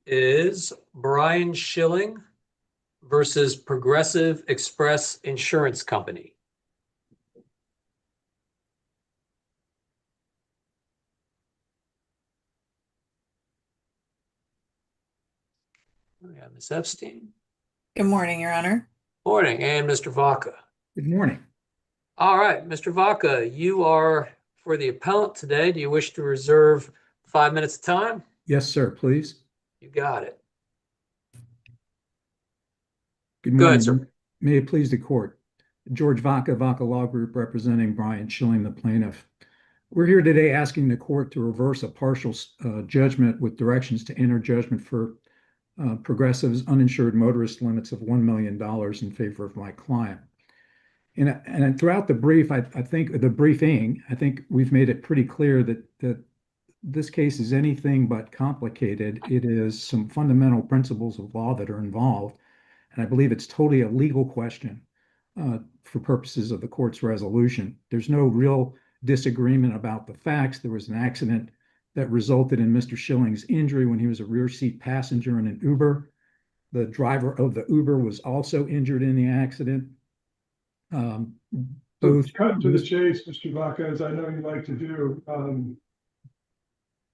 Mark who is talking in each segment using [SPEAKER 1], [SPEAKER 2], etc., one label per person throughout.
[SPEAKER 1] is Brian Schilling versus Progressive Express Insurance Company. We have Ms. Epstein.
[SPEAKER 2] Good morning, Your Honor.
[SPEAKER 1] Morning, and Mr. Vodka.
[SPEAKER 3] Good morning.
[SPEAKER 1] All right, Mr. Vodka, you are for the appellant today. Do you wish to reserve 5 minutes of time?
[SPEAKER 3] Yes, sir, please.
[SPEAKER 1] You got it.
[SPEAKER 3] Good
[SPEAKER 1] Go
[SPEAKER 3] morning.
[SPEAKER 1] ahead, sir.
[SPEAKER 3] May it please the court. George Vodka, Vodka Law Group, representing Brian Schilling, the plaintiff. We're here today asking the court to reverse a partial judgment with directions to enter judgment for Progressive's uninsured motorist limits of $1 million in favor of my client. And throughout the brief, I think we've made it pretty clear that this case is anything but complicated. It is some fundamental principles of law that are involved, and I believe it's totally a legal question for purposes of the court's resolution. There's no real disagreement about the facts. There was an accident that resulted in Mr. Schilling's injury when he was a rear seat passenger in an Uber. The driver of the Uber was also injured in the accident.
[SPEAKER 4] Both cut to the chase, Mr. Vodka, as I know you like to do.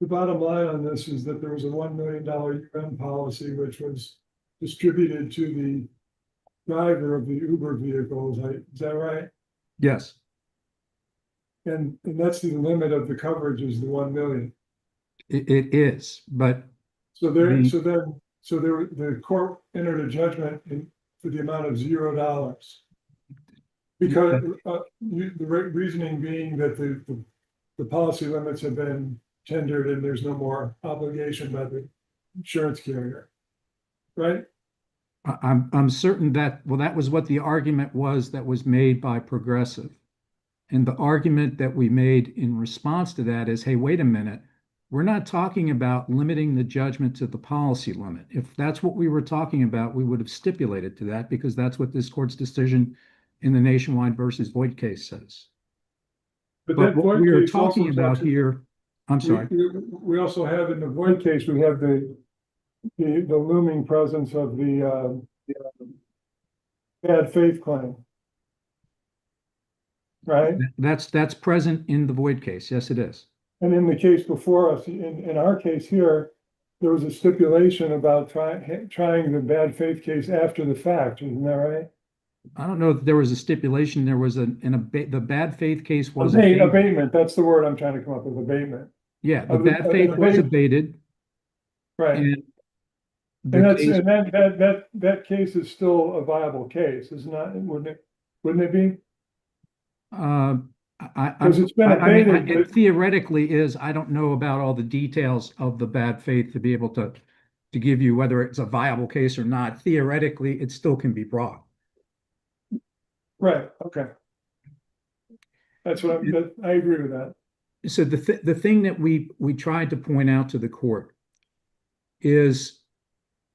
[SPEAKER 4] The bottom line on this is that there was a $1 million UN policy which was distributed to the driver of the Uber vehicle. Is that right?
[SPEAKER 3] Yes.
[SPEAKER 4] And that's the limit of the coverage is the 1 million.
[SPEAKER 3] It is, but
[SPEAKER 4] the court entered a judgment for the amount of $0 because the reasoning being that the policy limits have been tendered and there's no more obligation by the insurance carrier, right?
[SPEAKER 3] I'm certain that was what the argument was that was made by Progressive. And the argument that we made in response to that is, hey, wait a minute, we're not talking about limiting the judgment to the policy limit. If that's what we were talking about, we would have stipulated to that because that's what this court's decision in the Nationwide versus Void case says. But what we are talking about here, I'm sorry.
[SPEAKER 4] We also have in the Void case, we have the looming presence of the bad faith claim. Right?
[SPEAKER 3] That's present in the Void case. Yes, it is.
[SPEAKER 4] And in the case before us, in our case here, there was a stipulation about trying the bad faith case after the fact. Isn't that right?
[SPEAKER 3] I don't know if there was a stipulation. There was the bad faith case was
[SPEAKER 4] abatement. That's the word I'm trying to come up with. Abatement.
[SPEAKER 3] Yeah, the bad faith was abated.
[SPEAKER 4] Right. And that case is still a viable case, is not? Wouldn't it be? It's been abated.
[SPEAKER 3] It theoretically is. I don't know about all the details of the bad faith to be able to give you whether it's a viable case or not. Theoretically, it still can be brought.
[SPEAKER 4] Right. Okay. That's what I agree with that.
[SPEAKER 3] So the thing that we tried to point out to the court is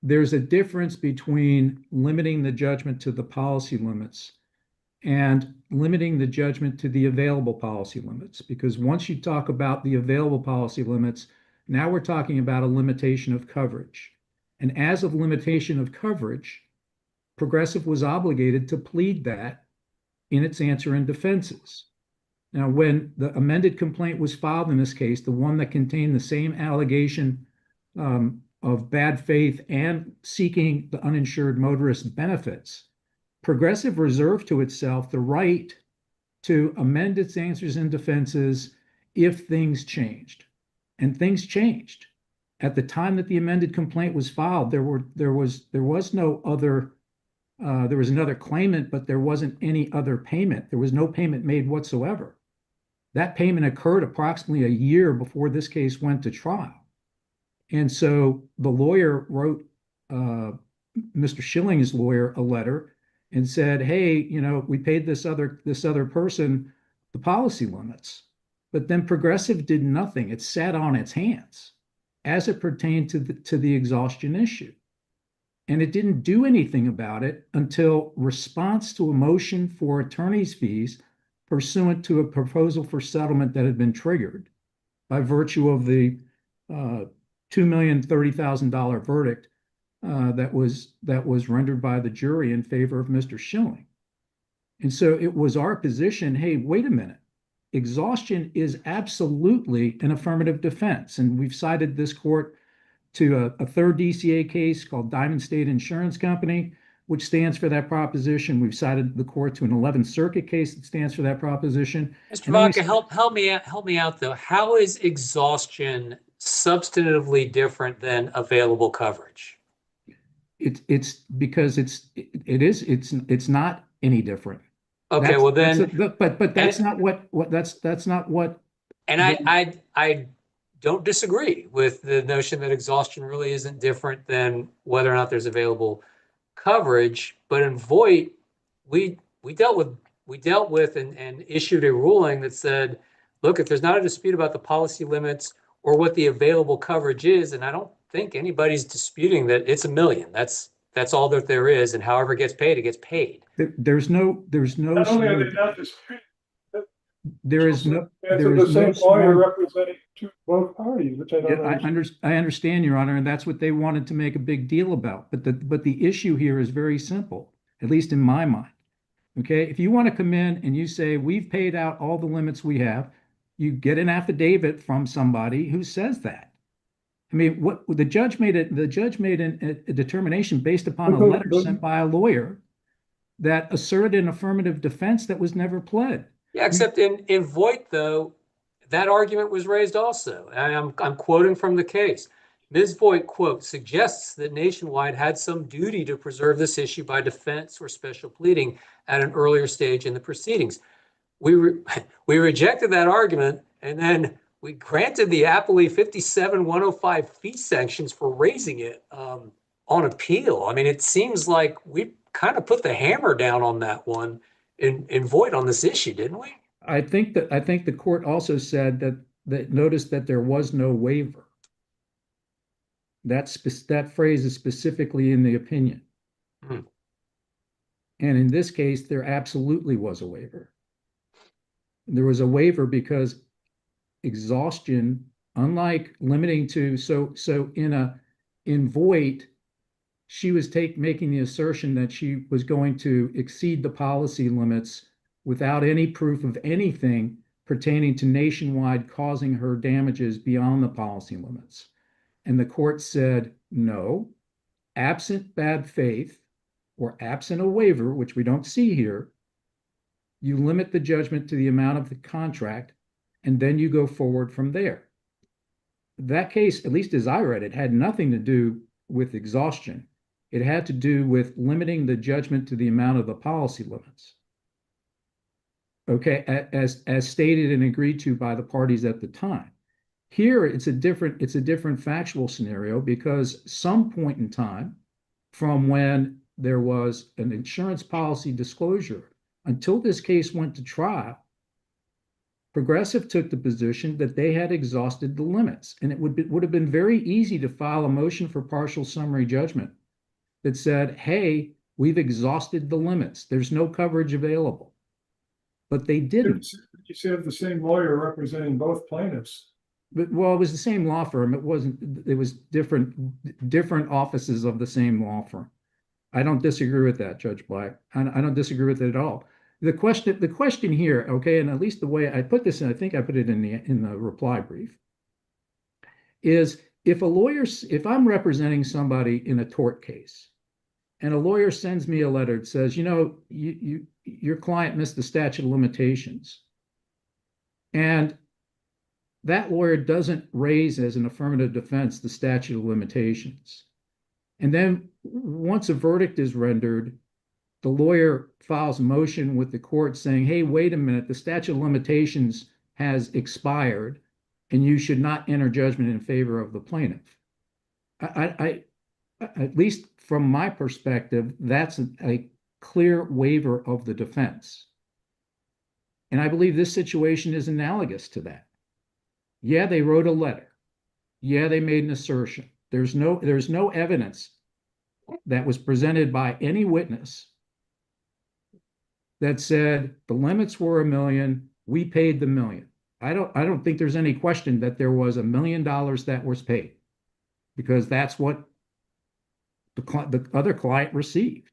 [SPEAKER 3] there's a difference between limiting the judgment to the policy limits and limiting the judgment to the available policy limits. Because once you talk about the available policy limits, now we're talking about a limitation of coverage. And as of limitation of coverage, Progressive was obligated to plead that in its answer and defenses. Now, when the amended complaint was filed in this case, the one that contained the same allegation of bad faith and seeking the uninsured motorist benefits, Progressive reserved to itself the right to amend its answers and defenses if things changed. And things changed. At the time that the amended complaint was filed, there was another claimant, but there wasn't any other payment. There was no payment made whatsoever. That payment occurred approximately a year before this case went to trial. And so the lawyer wrote Mr. Schilling's lawyer a letter and said, hey, we paid this other person the policy limits. But then Progressive did nothing. It sat on its hands as it pertained to the exhaustion issue. And it didn't do anything about it until response to a motion for attorney's fees pursuant to a proposal for settlement that had been triggered by virtue of the $2,030,000 verdict that was rendered by the jury in favor of Mr. Schilling. And so it was our position, hey, wait a minute. Exhaustion is absolutely an affirmative defense. And we've cited this court to a third DCA case called Diamond State Insurance Company, which stands for that proposition. We've cited the court to an 11th Circuit case that stands for that proposition.
[SPEAKER 1] Mr.
[SPEAKER 3] And then we
[SPEAKER 1] Vodka, help me out though. How is exhaustion substantively different than available coverage?
[SPEAKER 3] It's because it's not any different.
[SPEAKER 1] Okay, well then,
[SPEAKER 3] But that's not what that's not what.
[SPEAKER 1] and I don't disagree with the notion that exhaustion really isn't different than whether or not there's available coverage. But in Voight, we dealt with and issued a ruling that said, look, if there's not a dispute about the policy limits or what the available coverage is, and I don't think anybody's disputing that it's $1 million. That's all that there is, and however it gets paid, it gets paid.
[SPEAKER 3] There's no.
[SPEAKER 4] Not only are they not disputing,
[SPEAKER 3] There is no.
[SPEAKER 4] it's
[SPEAKER 3] There
[SPEAKER 4] the
[SPEAKER 3] is no
[SPEAKER 4] same lawyer
[SPEAKER 3] sworn-
[SPEAKER 4] representing both parties, which I don't
[SPEAKER 3] Yeah,
[SPEAKER 4] understand.
[SPEAKER 3] I understand, Your Honor, and that's what they wanted to make a big deal about. But the issue here is very simple, at least in my mind. Okay, if you want to come in and you say we've paid out all the limits we have, you get an affidavit from somebody who says that. I mean, what the judge made a determination based upon a
[SPEAKER 4] But-
[SPEAKER 3] letter
[SPEAKER 4] but-
[SPEAKER 3] sent by a lawyer that asserted an affirmative defense that was never pled.
[SPEAKER 1] Yeah, except in Voight, though, that argument was raised also. And I'm quoting from the case. Ms. Voight, quote, suggests that Nationwide had some duty to preserve this issue by defense or special pleading at an earlier stage in the proceedings. We rejected that argument, and then we granted the Appellate 57-105 fee sanctions for raising it on appeal. I mean, it seems like we kind of put the hammer down on that one in Voight on this issue, didn't we?
[SPEAKER 3] I think the court also said that noticed that there was no waiver. That phrase is specifically in the opinion.
[SPEAKER 1] Hmm.
[SPEAKER 3] And in this case, there absolutely was a waiver. There was a waiver because exhaustion, unlike limiting to, in Voight, she was making the assertion that she was going to exceed the policy limits without any proof of anything pertaining to Nationwide causing her damages beyond the policy limits. And the court said, no, absent bad faith or absent a waiver, which we don't see here, you limit the judgment to the amount of the contract, and then you go forward from there. That case, at least as I read it, had nothing to do with exhaustion. It had to do with limiting the judgment to the amount of the policy limits. Okay, as stated and agreed to by the parties at the time. Here, it's a different factual scenario because some point in time from when there was an insurance policy disclosure until this case went to trial, Progressive took the position that they had exhausted the limits, and it would have been very easy to file a motion for partial summary judgment that said, hey, we've exhausted the limits. There's no coverage available. But they didn't.
[SPEAKER 4] You said the same lawyer representing both plaintiffs.
[SPEAKER 3] But, well, it was the same law firm. It was different offices of the same law firm. I don't disagree with that, Judge Black. I don't disagree with it at all. The question here, okay, and at least the way I put this, and I think I put it in the reply brief, is if I'm representing somebody in a tort case, and a lawyer sends me a letter that says, your client missed the statute of limitations, and that lawyer doesn't raise as an affirmative defense the statute of limitations. And then once a verdict is rendered, the lawyer files a motion with the court saying, hey, wait a minute, the statute of limitations has expired and you should not enter judgment in favor of the plaintiff. I at least from my perspective, that's a clear waiver of the defense. And I believe this situation is analogous to that. Yeah, they wrote a letter. Yeah, they made an assertion. There's no evidence that was presented by any witness that said the limits were $1 million, we paid the $1 million. I don't think there's any question that there was $1 million that was paid. because that's what the other client received.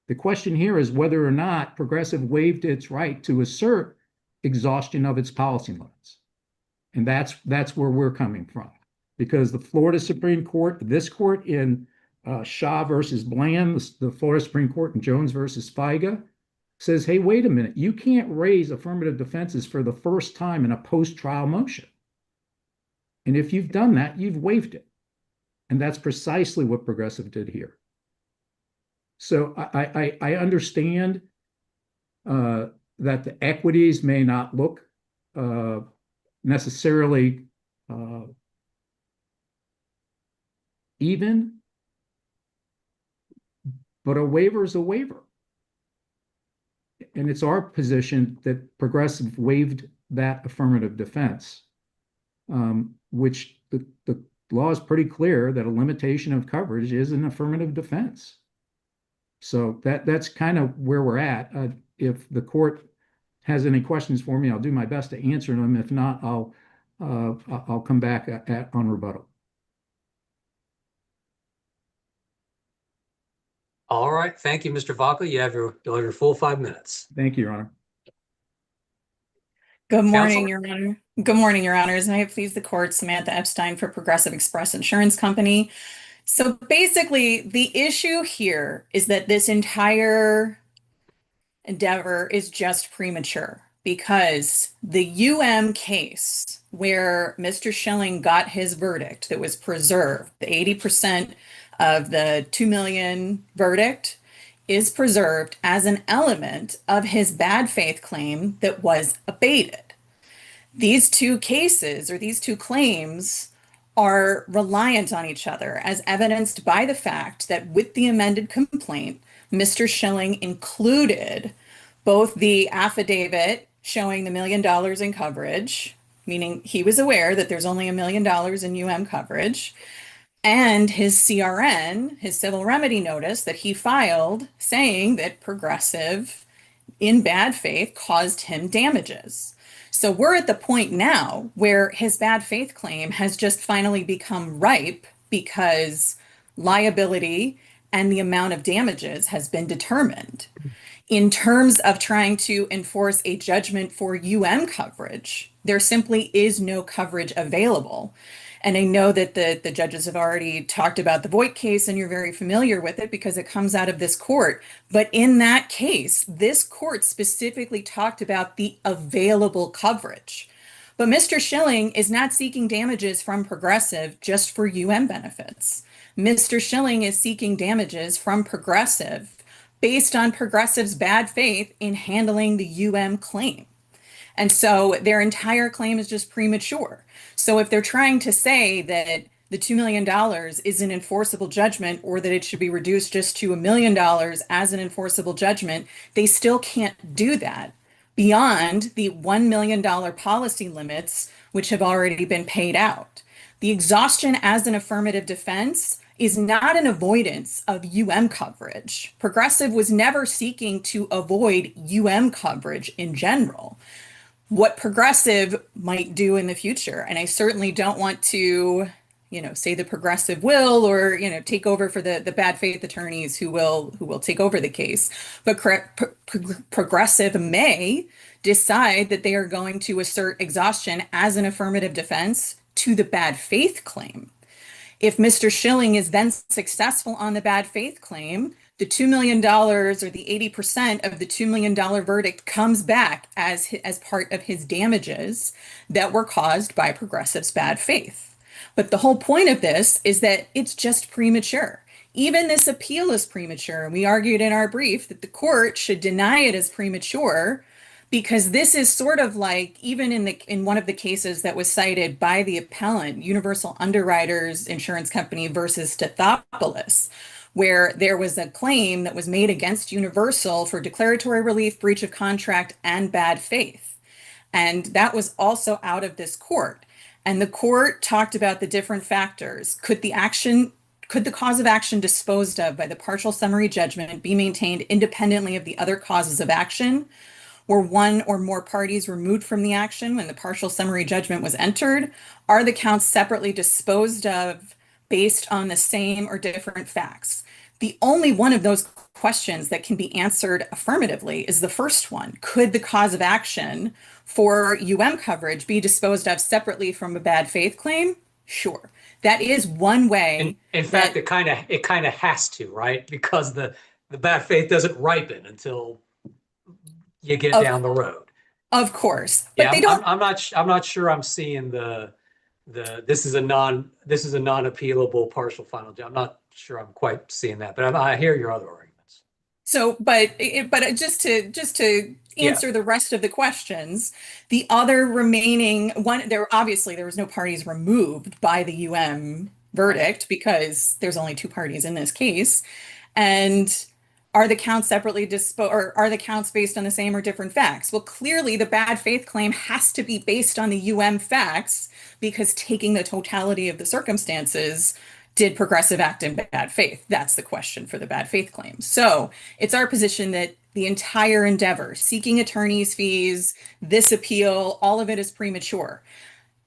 [SPEAKER 3] The question here is whether or not Progressive waived its right to assert exhaustion of its policy limits. And that's where we're coming from. Because the Florida Supreme Court, this court in Shaw versus Bland, the Florida Supreme Court in Jones versus FIGA, says, hey, wait a minute, you can't raise affirmative defenses for the first time in a post-trial motion. And if you've done that, you've waived it. And that's precisely what Progressive did here. So I understand that the equities may not look necessarily even, but a waiver is a waiver. And it's our position that Progressive waived that affirmative defense, which the law is pretty clear that a limitation of coverage is an affirmative defense. So that's kind of where we're at. If the court has any questions for me, I'll do my best to answer them. If not, I'll come back on rebuttal.
[SPEAKER 1] All right. Thank you, Mr. Vodka. You'll have your full 5 minutes.
[SPEAKER 3] Thank you, Your Honor.
[SPEAKER 2] Good morning,
[SPEAKER 1] Counsel?
[SPEAKER 2] Your Honor. Good morning, Your Honors. May it please the court, Samantha Epstein for Progressive Express Insurance Company. So basically, the issue here is that this entire endeavor is just premature because the case where Mr. Schilling got his verdict that was preserved, the 80% of the $2 million verdict is preserved as an element of his bad faith claim that was abated. These two cases or these two claims are reliant on each other, as evidenced by the fact that with the amended complaint, Mr. Schilling included both the affidavit showing the $1 million in coverage, meaning he was aware that there's only $1 million in coverage, and his CRN, his civil remedy notice that he filed saying that Progressive, in bad faith, caused him damages. So we're at the point now where his bad faith claim has just finally become ripe because liability and the amount of damages has been determined. In terms of trying to enforce a judgment for coverage, there simply is no coverage available. And I know that the judges have already talked about the Voight case, and you're very familiar with it because it comes out of this court. But in that case, this court specifically talked about the available coverage. But Mr. Schilling is not seeking damages from Progressive just for benefits. Mr. Schilling is seeking damages from Progressive based on Progressive's bad faith in handling the claim. And so their entire claim is just premature. So if they're trying to say that the $2 million is an enforceable judgment or that it should be reduced just to $1 million as an enforceable judgment, they still can't do that beyond the $1 million policy limits, which have already been paid out. The exhaustion as an affirmative defense is not an avoidance of coverage. Progressive was never seeking to avoid coverage in general. What Progressive might do in the future, and I certainly don't want to, say the Progressive will or, take over for the bad faith attorneys who will take over the case. But Progressive may decide that they are going to assert exhaustion as an affirmative defense to the bad faith claim. If Mr. Schilling is then successful on the bad faith claim, the $2 million or the 80% of the $2 million verdict comes back as part of his damages that were caused by Progressive's bad faith. But the whole point of this is that it's just premature. Even this appeal is premature. And we argued in our brief that the court should deny it as premature because this is sort of like, even in one of the cases that was cited by the appellant, Universal Underwriters Insurance Company versus Stathopoulos, where there was a claim that was made against Universal for declaratory relief, breach of contract, and bad faith. And that was also out of this court. And the court talked about the different factors. Could the cause of action disposed of by the partial summary judgment be maintained independently of the other causes of action? Were one or more parties removed from the action when the partial summary judgment was entered? Are the counts separately disposed of based on the same or different facts. The only one of those questions that can be answered affirmatively is the first one. Could the cause of action for coverage be disposed of separately from a bad faith claim? Sure. That is one way.
[SPEAKER 1] In fact, it kind of has to, right? Because the bad faith doesn't ripen until you get down the road.
[SPEAKER 2] Of course, but
[SPEAKER 1] Yeah,
[SPEAKER 2] they don't.
[SPEAKER 1] I'm not sure I'm seeing this is a non-appealable partial final judgment. I'm not sure I'm quite seeing that, but I hear your other arguments.
[SPEAKER 2] So, but just to answer the rest of the questions, the other remaining one, there was no parties removed by the verdict because there's only two parties in this case, and are the counts separately disposed, or are the counts based on the same or different facts? Well, clearly the bad faith claim has to be based on the facts, because taking the totality of the circumstances, did Progressive act in bad faith? That's the question for the bad faith claim. So it's our position that the entire endeavor, seeking attorney's fees, this appeal, all of it is premature.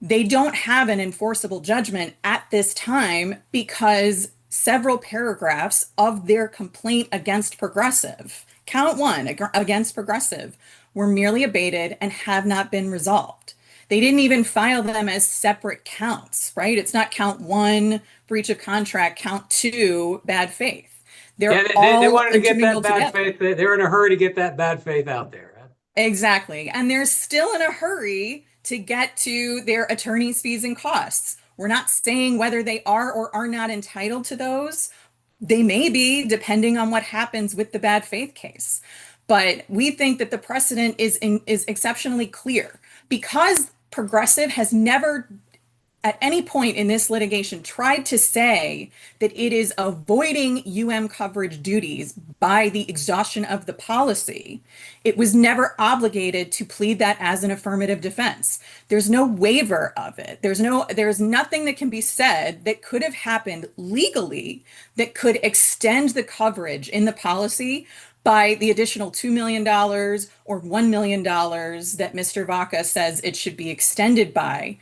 [SPEAKER 2] They don't have an enforceable judgment at this time because several paragraphs of their complaint against Progressive, count one against Progressive, were merely abated and have not been resolved. They didn't even file them as separate counts, right? It's not count one, breach of contract, count two, bad faith.
[SPEAKER 1] They wanted to get that bad faith. They're in a hurry to get that bad faith out there.
[SPEAKER 2] Exactly. And they're still in a hurry to get to their attorney's fees and costs. We're not saying whether they are or are not entitled to those. They may be, depending on what happens with the bad faith case. But we think that the precedent is exceptionally clear, because Progressive has never at any point in this litigation tried to say that it is avoiding coverage duties by the exhaustion of the policy. It was never obligated to plead that as an affirmative defense. There's no waiver of it. There's nothing that can be said that could have happened legally that could extend the coverage in the policy by the additional $2 million or $1 million that Mr. Vodka says it should be extended by.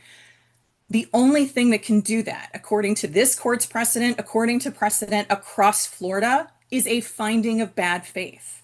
[SPEAKER 2] The only thing that can do that, according to this court's precedent, according to precedent across Florida, is a finding of bad faith,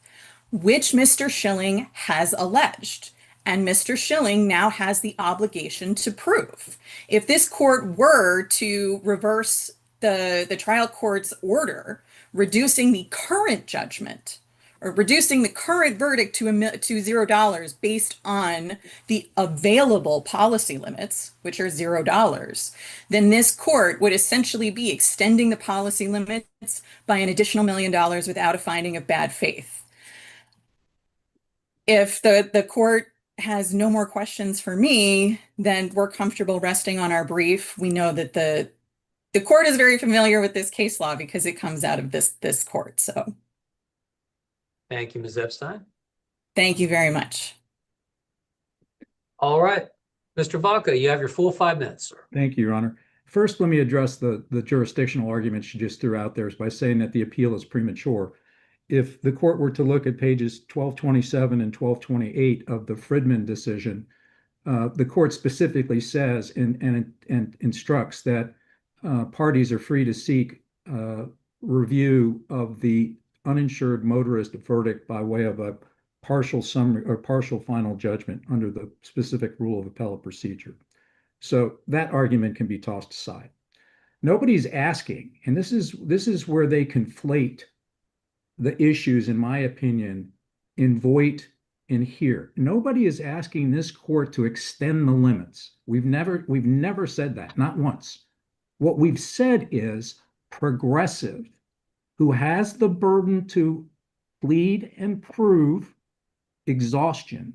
[SPEAKER 2] which Mr. Schilling has alleged. And Mr. Schilling now has the obligation to prove. If this court were to reverse the trial court's order, reducing the current judgment, or reducing the current verdict to $0 based on the available policy limits, which are $0, then this court would essentially be extending the policy limits by an additional $1 million without a finding of bad faith. If the court has no more questions for me, then we're comfortable resting on our brief. We know that the court is very familiar with this case law because it comes out of this court. So.
[SPEAKER 1] Thank you, Ms. Epstein.
[SPEAKER 2] Thank you very much.
[SPEAKER 1] All right. Mr. Vodka, you have your full 5 minutes, sir.
[SPEAKER 3] Thank you, Your Honor. First, let me address the jurisdictional argument she just threw out there by saying that the appeal is premature. If the court were to look at pages 1227 and 1228 of the Fridman decision, the court specifically says and instructs that parties are free to seek review of the uninsured motorist verdict by way of a partial summary or partial final judgment under the specific rule of appellate procedure. So that argument can be tossed aside. Nobody's asking, and this is where they conflate the issues, in my opinion, in Voight and here. Nobody is asking this court to extend the limits. We've never said that, not once. What we've said is Progressive, who has the burden to plead and prove exhaustion,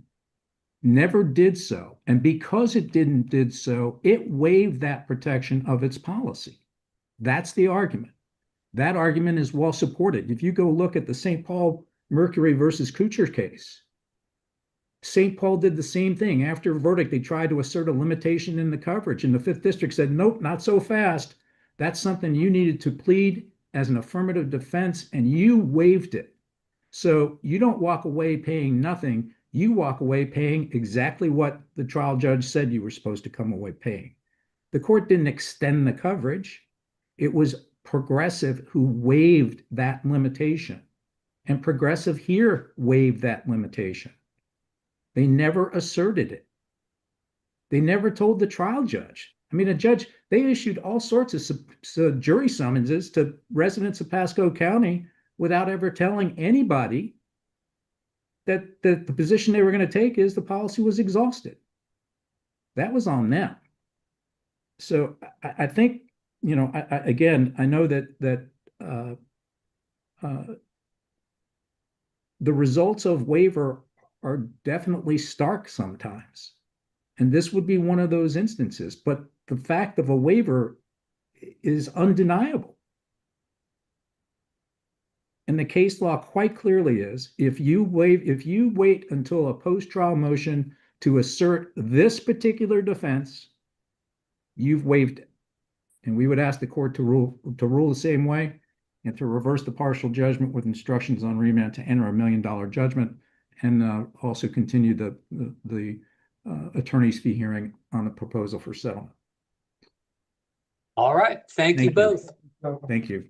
[SPEAKER 3] never did so. And because it did so, it waived that protection of its policy. That's the argument. That argument is well supported. If you go look at the St. Paul Mercury versus Kuchar case, St. Paul did the same thing. After a verdict, they tried to assert a limitation in the coverage, and the Fifth District said, nope, not so fast. That's something you needed to plead as an affirmative defense, and you waived it. So you don't walk away paying nothing. You walk away paying exactly what the trial judge said you were supposed to come away paying. The court didn't extend the coverage. It was Progressive who waived that limitation. And Progressive here waived that limitation. They never asserted it. They never told the trial judge. I mean, they issued all sorts of jury summonses to residents of Pasco County without ever telling anybody that the position they were going to take is the policy was exhausted. That was on them. So I think, you know, again, I know that the results of waiver are definitely stark sometimes. And this would be one of those instances, but the fact of a waiver is undeniable. And the case law quite clearly is, if you wait until a post-trial motion to assert this particular defense, you've waived it. And we would ask the court to rule the same way and to reverse the partial judgment with instructions on remand to enter $1 million judgment, and also continue the attorney's fee hearing on the proposal for settlement.
[SPEAKER 1] All right. Thank you
[SPEAKER 3] Thank you.
[SPEAKER 1] both.
[SPEAKER 3] Thank you.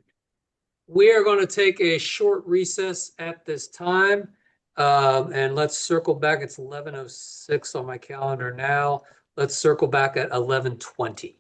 [SPEAKER 1] We are going to take a short recess at this time, and let's circle back. It's 11:06 on my calendar now. Let's circle back at 11:20.